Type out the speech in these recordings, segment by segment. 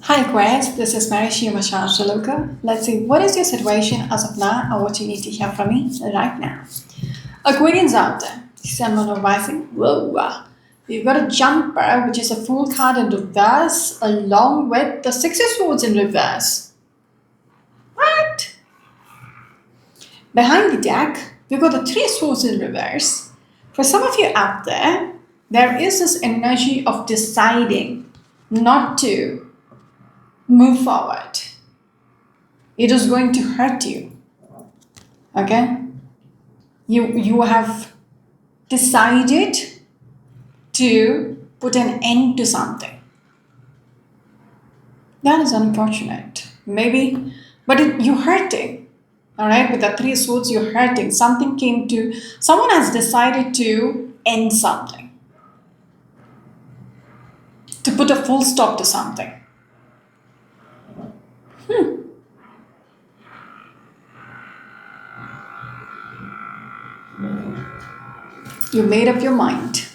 Hi Aquarius, this is Marishi Mashashaloka. Let's see what is your situation as of now and what you need to hear from me right now. Aquarians out there, someone rising, whoa. We've got a jumper which is a full card in reverse along with the Six of Swords in reverse. What? Behind the deck, we've got the Three of Swords in reverse. For some of you out there is this energy of deciding not to move forward. It is going to hurt you. Okay? You have decided to put an end to something. That is unfortunate. Maybe, but you're hurting. All right? With the Three of Swords, you're hurting. Someone has decided to end something. To put a full stop to something. You made up your mind.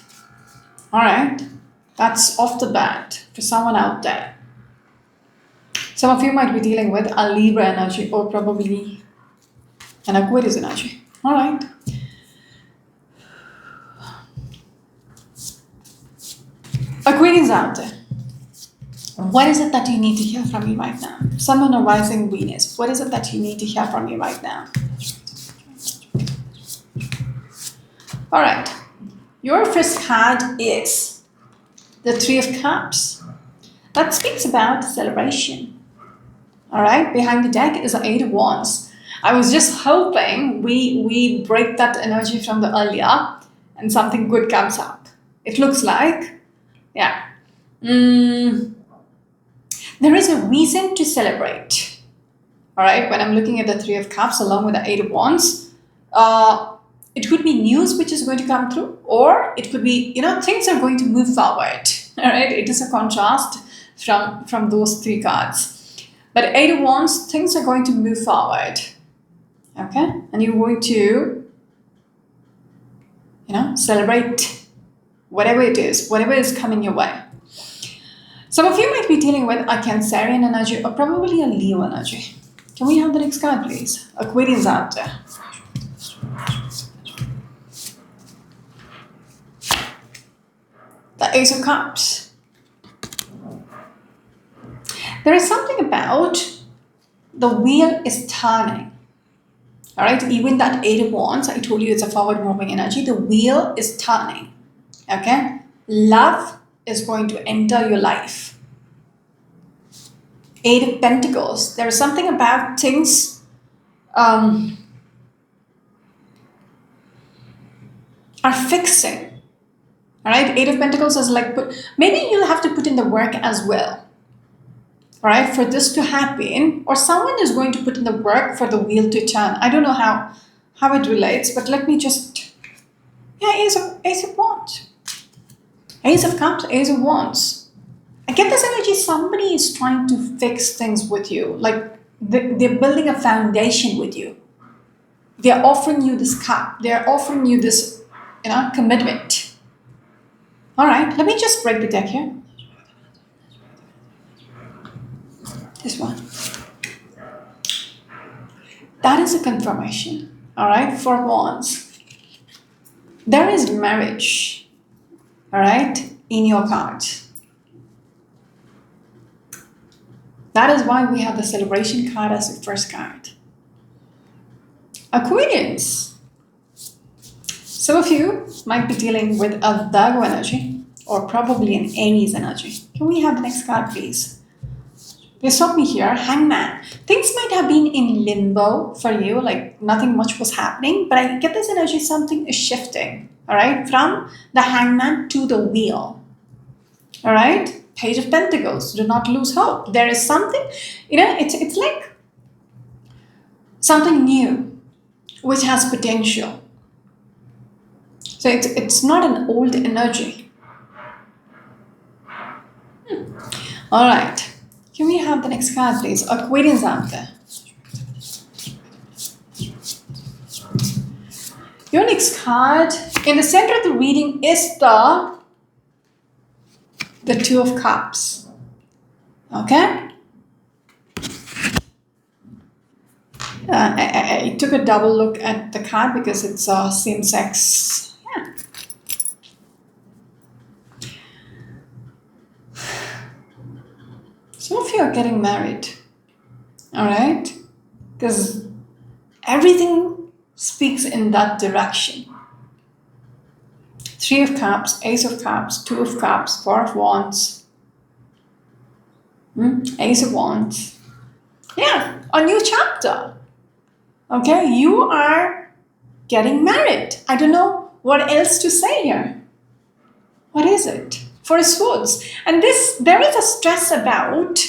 All right, that's off the bat for someone out there. Some of you might be dealing with a Libra energy or probably an Aquarius energy. All right. Aquarians out there. What is it that you need to hear from me right now? Someone on rising Venus. What is it that you need to hear from me right now? All right. Your first card is the Three of Cups. That speaks about celebration. All right. Behind the deck is the Eight of Wands. I was just hoping we break that energy from the earlier and something good comes up. It looks like, yeah. There is a reason to celebrate. All right. When I'm looking at the Three of Cups along with the Eight of Wands, it could be news which is going to come through, or it could be, things are going to move forward. All right. It is a contrast from those three cards. But Eight of Wands, things are going to move forward. Okay. And you're going to, celebrate whatever it is, whatever is coming your way. Some of you might be dealing with a Cancerian energy or probably a Leo energy. Can we have the next card, please? Aquarians out there. The Ace of Cups. There is something about the wheel is turning. All right, even that Eight of Wands, I told you it's a forward moving energy. The wheel is turning. Okay, love is going to enter your life. Eight of Pentacles. There is something about things are fixing. All right, Eight of Pentacles is like, maybe you'll have to put in the work as well. All right, for this to happen, or someone is going to put in the work for the wheel to turn. I don't know how it relates, but let me just, Ace of Wands. Ace of Cups, Ace of Wands. I get this energy, somebody is trying to fix things with you. Like they're building a foundation with you. They're offering you this cup. They're offering you this, commitment. All right, let me just break the deck here. This one. That is a confirmation. All right, for Wands. There is marriage. All right, in your cards. That is why we have the celebration card as the first card. Aquarians. Some of you might be dealing with a Virgo energy or probably an Aries energy. Can we have the next card, please? They stop me here. Hangman. Things might have been in limbo for you, like nothing much was happening, but I get this energy, something is shifting. All right, from the Hangman to the Wheel. All right, Page of Pentacles. Do not lose hope. There is something, it's like something new, which has potential. So it's not an old energy. All right. Can we have the next card, please? Aquarians out there. Your next card in the center of the reading is the Two of Cups. Okay? I took a double look at the card because it's same sex. Yeah. Some of you are getting married. All right? Because everything speaks in that direction. Three of Cups, Ace of Cups, Two of Cups, Four of Wands, Ace of Wands. Yeah, a new chapter. Okay, you are getting married. I don't know what else to say here. What is it? Four of Swords. And there is a stress about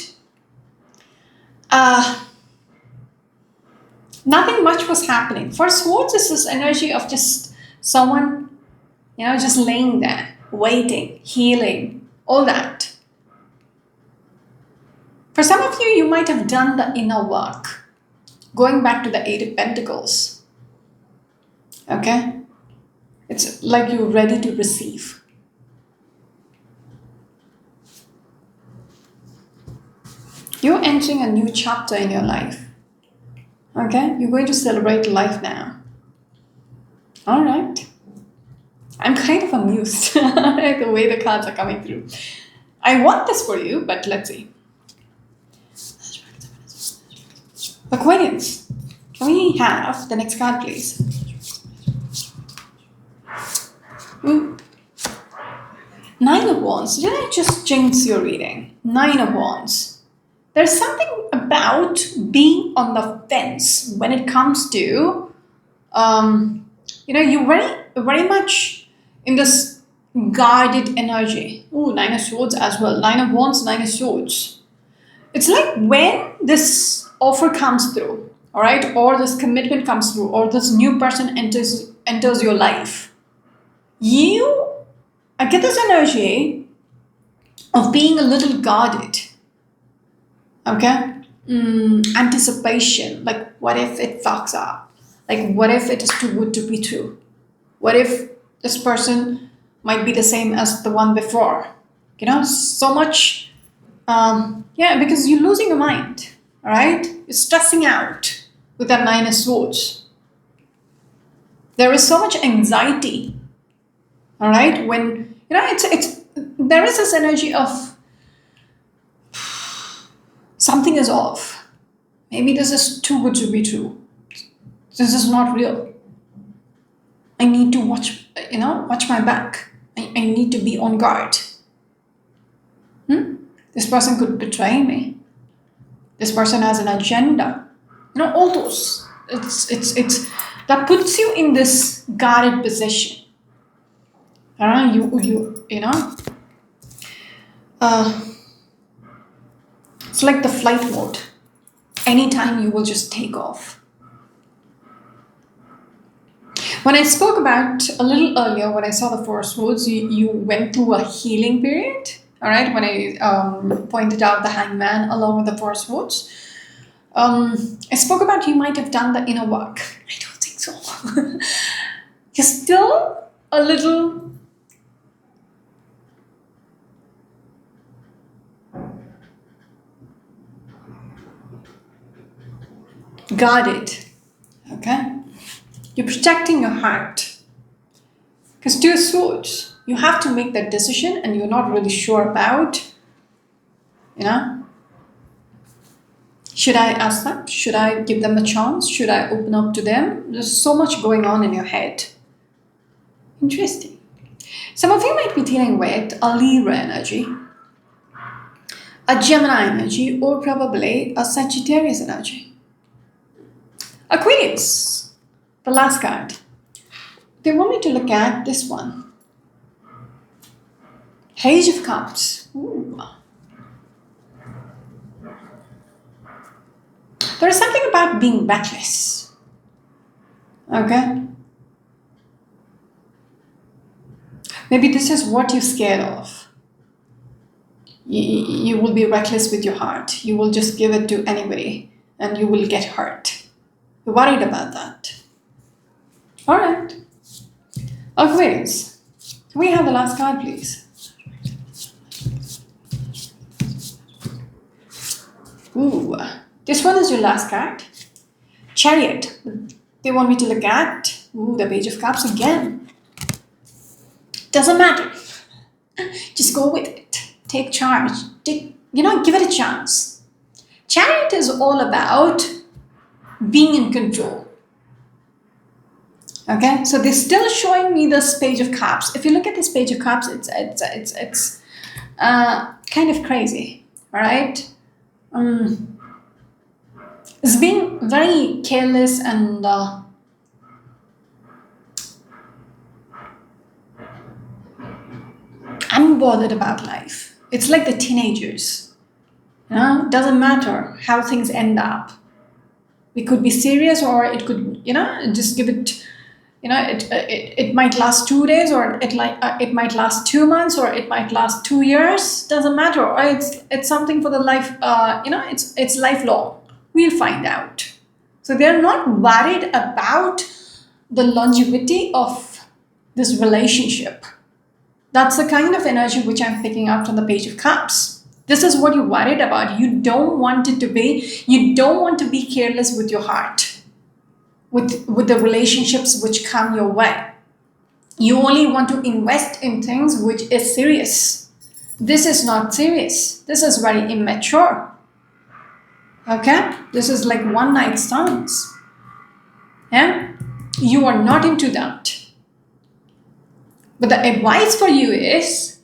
nothing much was happening. For Swords is this energy of just someone, just laying there, waiting, healing, all that. For some of you, you might have done the inner work. Going back to the Eight of Pentacles. Okay? It's like you're ready to receive. You're entering a new chapter in your life. Okay? You're going to celebrate life now. All right. I'm kind of amused at the way the cards are coming through. I want this for you, but let's see. Aquarius. Can we have the next card, please? Nine of Wands. Did I just jinx your reading? Nine of Wands. There's something about being on the fence when it comes to, you're very much in this guarded energy. Ooh, Nine of Swords as well. Nine of Wands, Nine of Swords. It's like when this offer comes through, all right, or this commitment comes through, or this new person enters your life, I get this energy of being a little guarded. Okay? Anticipation. Like, what if it fucks up? Like, what if it is too good to be true? What if this person might be the same as the one before? So much. Because you're losing your mind. All right? You're stressing out with that Nine of Swords. There is so much anxiety. All right? When, there is this energy of something is off. Maybe this is too good to be true. This is not real. I need to watch my back. I need to be on guard. This person could betray me. This person has an agenda. All those. It's that puts you in this guarded position. It's like the flight mode. Anytime you will just take off. When I spoke about a little earlier, when I saw the Four of Swords, you went through a healing period. All right, when I pointed out the Hangman along with the Four of Swords. I spoke about you might have done the inner work. I don't think so. You're still a little guarded. Okay? You're protecting your heart. Because Two of Swords, you have to make that decision and you're not really sure about, should I ask them? Should I give them a chance? Should I open up to them? There's so much going on in your head. Interesting. Some of you might be dealing with a Libra energy, a Gemini energy, or probably a Sagittarius energy. Aquarius, the last card. They want me to look at this one. Page of Cups. Ooh. There is something about being reckless. Okay? Maybe this is what you're scared of. You will be reckless with your heart. You will just give it to anybody and you will get hurt. You're worried about that. All right. Aquarius. Can we have the last card, please? Ooh, this one is your last card. Chariot. They want me to look at. Ooh, the Page of Cups again. Doesn't matter. Just go with it. Take charge. Give it a chance. Chariot is all about being in control. Okay, so they're still showing me this Page of Cups. If you look at this Page of Cups, it's kind of crazy. All right. It's being very careless and unbothered about life. It's like the teenagers. Doesn't matter how things end up. We could be serious, or it could, just give it. It might last 2 days, or it might last 2 months, or it might last 2 years. Doesn't matter. Or it's something for the life. It's lifelong. We'll find out. So they're not worried about the longevity of this relationship. That's the kind of energy which I'm picking up from the Page of Cups. This is what you're worried about. You don't want it to be. You don't want to be careless with your heart, with the relationships which come your way. You only want to invest in things which is serious. This is not serious. This is very immature. Okay? This is like one night stands. Yeah? You are not into that. But the advice for you is,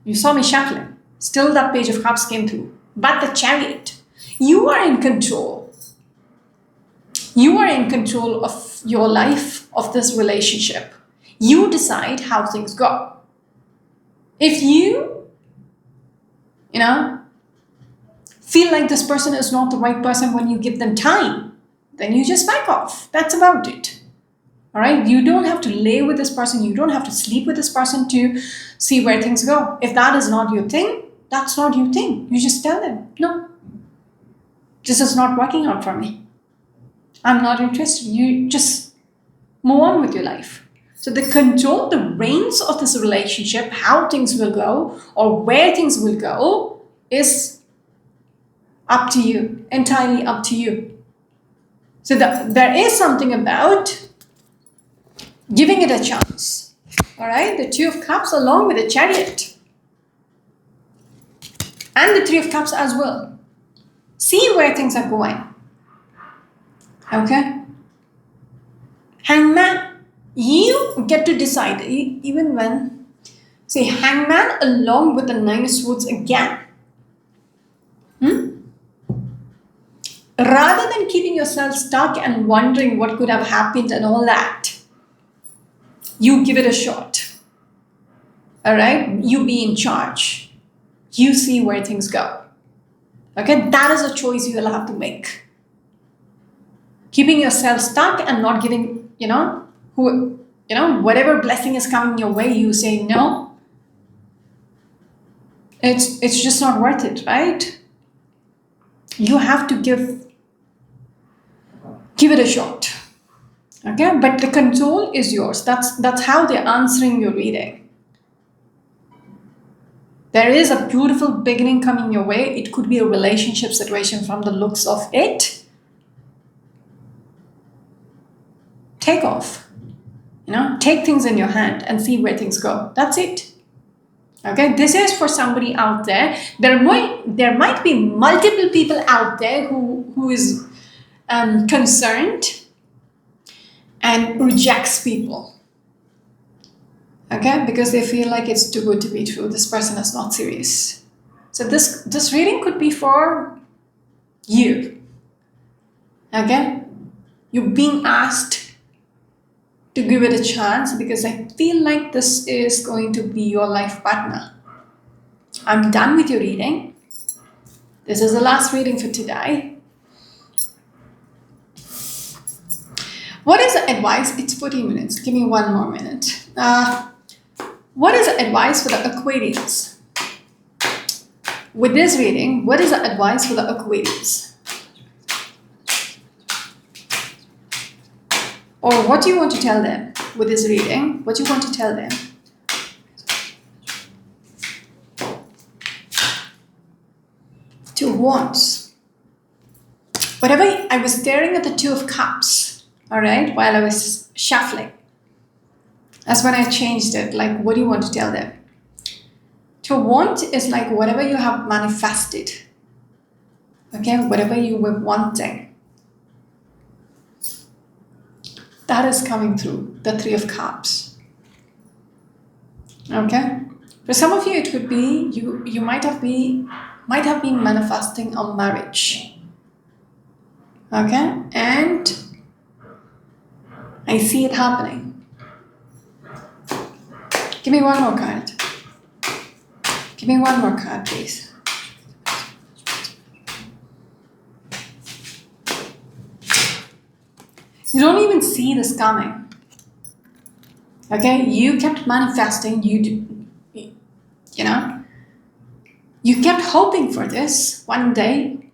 you saw me shuffling. Still that Page of Cups came through. But the Chariot. You are in control. You are in control of your life, of this relationship. You decide how things go. If you feel like this person is not the right person when you give them time, then you just back off. That's about it. All right? You don't have to lay with this person. You don't have to sleep with this person to see where things go. If that is not your thing, that's not your thing. You just tell them, no, this is not working out for me. I'm not interested. You just move on with your life. So the control, the reins of this relationship, how things will go or where things will go is up to you, entirely up to you. So there is something about giving it a chance. All right, the Two of Cups along with the Chariot. And the Three of Cups as well. See where things are going. Okay? Hangman, you get to decide. Even when, see, Hangman along with the Nine of Swords again. Rather than keeping yourself stuck and wondering what could have happened and all that, you give it a shot. All right? You be in charge. You see where things go. Okay? That is a choice you will have to make. Keeping yourself stuck and not giving, whatever blessing is coming your way, you say no. It's just not worth it, right? You have to give it a shot. Okay? But the control is yours. That's how they're answering your reading. There is a beautiful beginning coming your way. It could be a relationship situation from the looks of it. Take off. Take things in your hand and see where things go. That's it. Okay, this is for somebody out there. There might be multiple people out there who is concerned and rejects people. Okay, because they feel like it's too good to be true. This person is not serious. So this reading could be for you. Okay, you're being asked to give it a chance because I feel like this is going to be your life partner. I'm done with your reading. This is the last reading for today. What is the advice? It's 40 minutes. Give me one more minute. What is the advice for the Aquarius? With this reading, what is the advice for the Aquarius? Or what do you want to tell them with this reading? What do you want to tell them? Two of Wands. Whatever, I was staring at the Two of Cups, all right, while I was shuffling. That's when I changed it. Like, what do you want to tell them? To want is like whatever you have manifested, okay, whatever you were wanting, that is coming through, the Three of Cups, okay? For some of you, it could be, you might have been manifesting a marriage, okay? And I see it happening. Give me one more card. Give me one more card, please. You don't even see this coming. Okay? You kept manifesting. You know? You kept hoping for this. One day,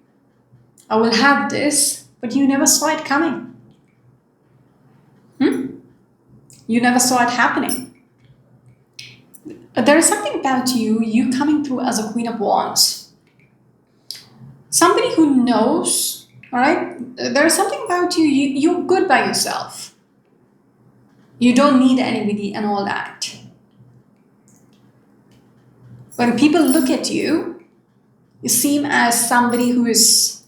I will have this, but you never saw it coming. You never saw it happening. There is something about you coming through as a Queen of Wands. Somebody who knows, all right? There is something about you're good by yourself. You don't need anybody and all that. When people look at you, you seem as somebody who is,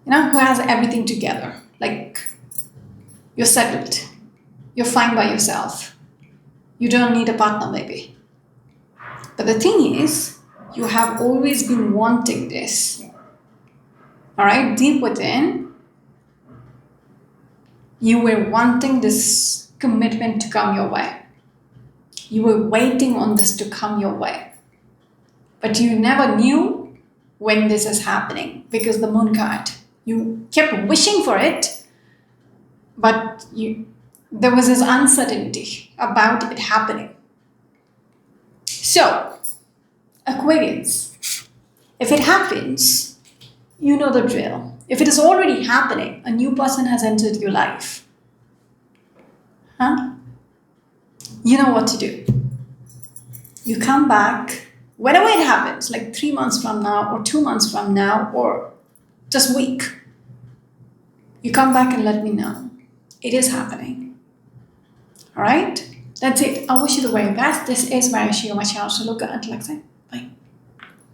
who has everything together. Like, you're settled. You're fine by yourself. You don't need a partner, maybe. But the thing is, you have always been wanting this. All right? Deep within, you were wanting this commitment to come your way. You were waiting on this to come your way. But you never knew when this is happening because the Moon card. You kept wishing for it, but there was this uncertainty about it happening. So, Aquarius, if it happens, you know the drill. If it is already happening, a new person has entered your life. You know what to do. You come back, whenever it happens, like 3 months from now, or 2 months from now, or just a week. You come back and let me know. It is happening. All right? That's it. I wish you the very best. This is Varishio, my channel. So look at it. Bye.